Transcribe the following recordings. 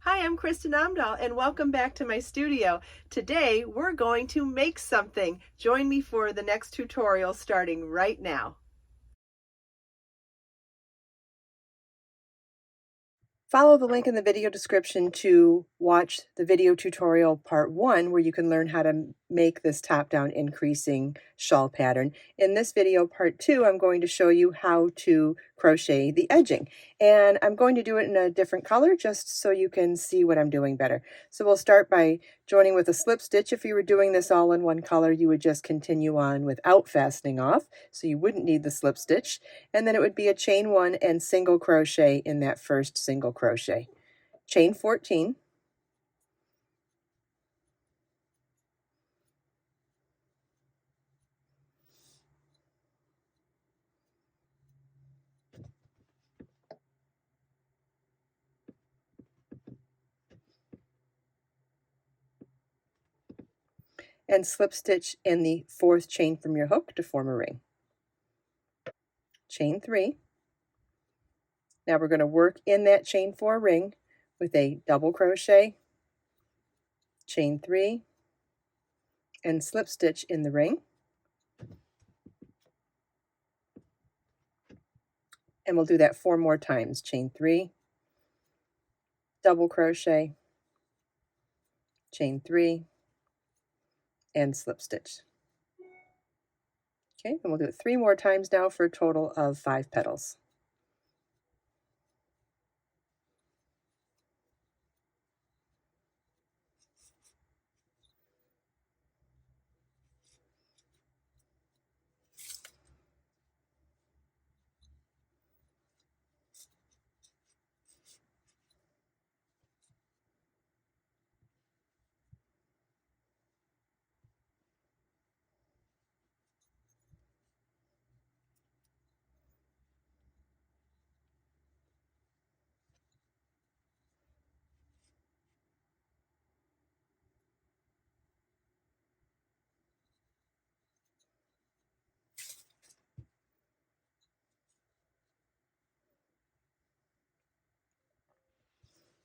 Hi, I'm Kristin Omdahl, and welcome back to my studio. Today, we're going to make something. Join me for the next tutorial starting right now. Follow the link in the video description to watch the video tutorial part 1 where you can learn how to make this top-down increasing shawl pattern. In this video part 2, I'm going to show you how to crochet the edging, and I'm going to do it in a different color just so you can see what I'm doing better. So we'll start by joining with a slip stitch. If you were doing this all in one color, you would just continue on without fastening off, so you wouldn't need the slip stitch, and then it would be a chain 1 and single crochet in that first single crochet. Chain 14, and slip stitch in the 4th chain from your hook to form a ring. Chain 3. Now we're going to work in that chain 4 ring with a double crochet, chain 3, and slip stitch in the ring. And we'll do that 4 more times. Chain 3, double crochet, chain 3, and slip stitch. Okay, and we'll do it 3 more times now for a total of 5 petals.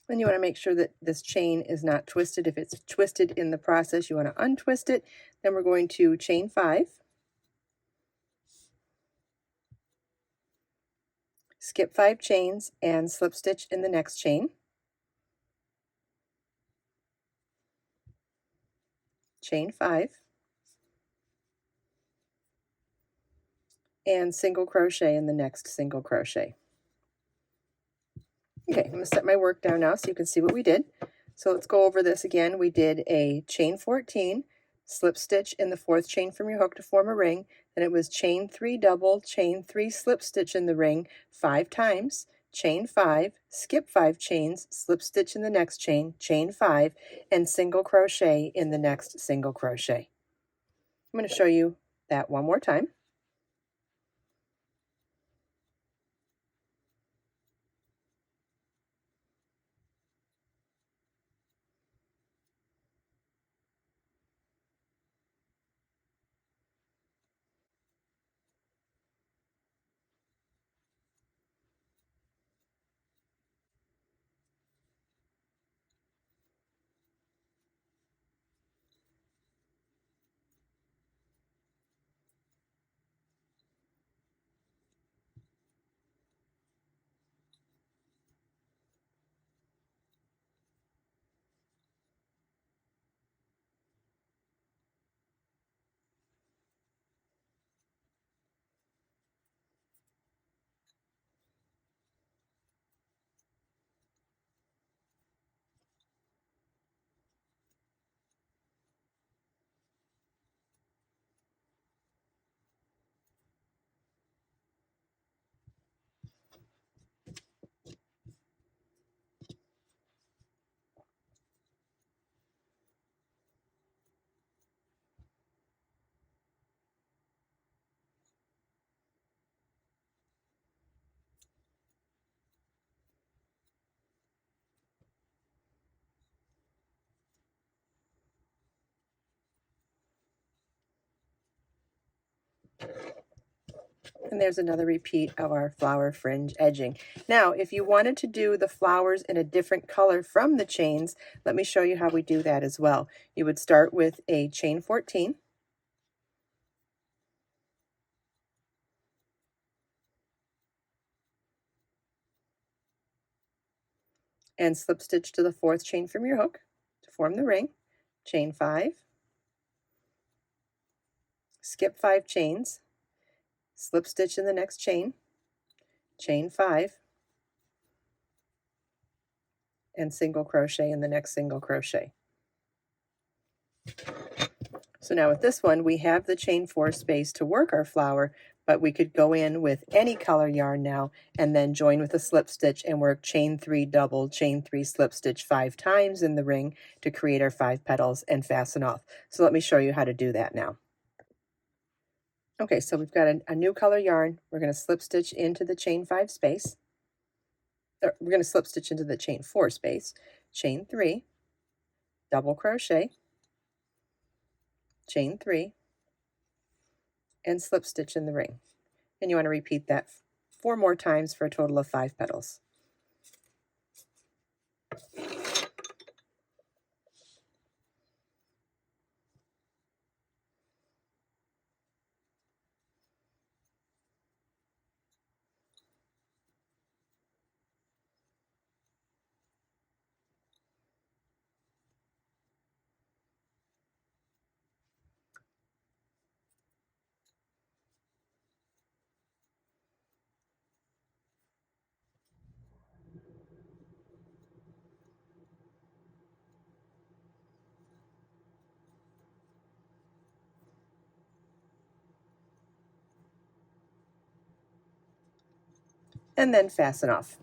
And you want to make sure that this chain is not twisted. If it's twisted in the process, you want to untwist it. Then we're going to chain 5, skip 5 chains, and slip stitch in the next chain. Chain 5, and single crochet in the next single crochet. Okay, I'm going to set my work down now so you can see what we did. So let's go over this again. We did a chain 14, slip stitch in the 4th chain from your hook to form a ring. Then it was chain 3 double, chain 3 slip stitch in the ring 5 times, chain 5, skip 5 chains, slip stitch in the next chain, chain 5, and single crochet in the next single crochet. I'm going to show you that one more time. And there's another repeat of our flower fringe edging. Now, if you wanted to do the flowers in a different color from the chains, let me show you how we do that as well. You would start with a chain 14. And slip stitch to the 4th chain from your hook to form the ring. Chain 5, skip 5 chains, slip stitch in the next chain, chain 5, and single crochet in the next single crochet. So now with this one, we have the chain 4 space to work our flower, but we could go in with any color yarn now and then join with a slip stitch and work chain 3 double, chain 3 slip stitch 5 times in the ring to create our 5 petals and fasten off. So let me show you how to do that now. Okay, so we've got a new color yarn. We're going to slip stitch into the chain 5 space. We're going to slip stitch into the chain 4 space, chain 3, double crochet, chain 3, and slip stitch in the ring. And you want to repeat that 4 more times for a total of 5 petals. And then fasten off.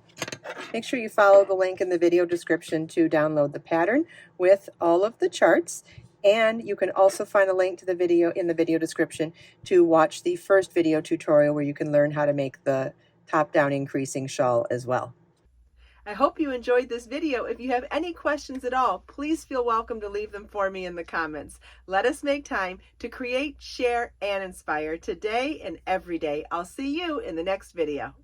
Make sure you follow the link in the video description to download the pattern with all of the charts. And you can also find a link to the video in the video description to watch the first video tutorial where you can learn how to make the top-down increasing shawl as well. I hope you enjoyed this video. If you have any questions at all, please feel welcome to leave them for me in the comments. Let us make time to create, share, and inspire today and every day. I'll see you in the next video.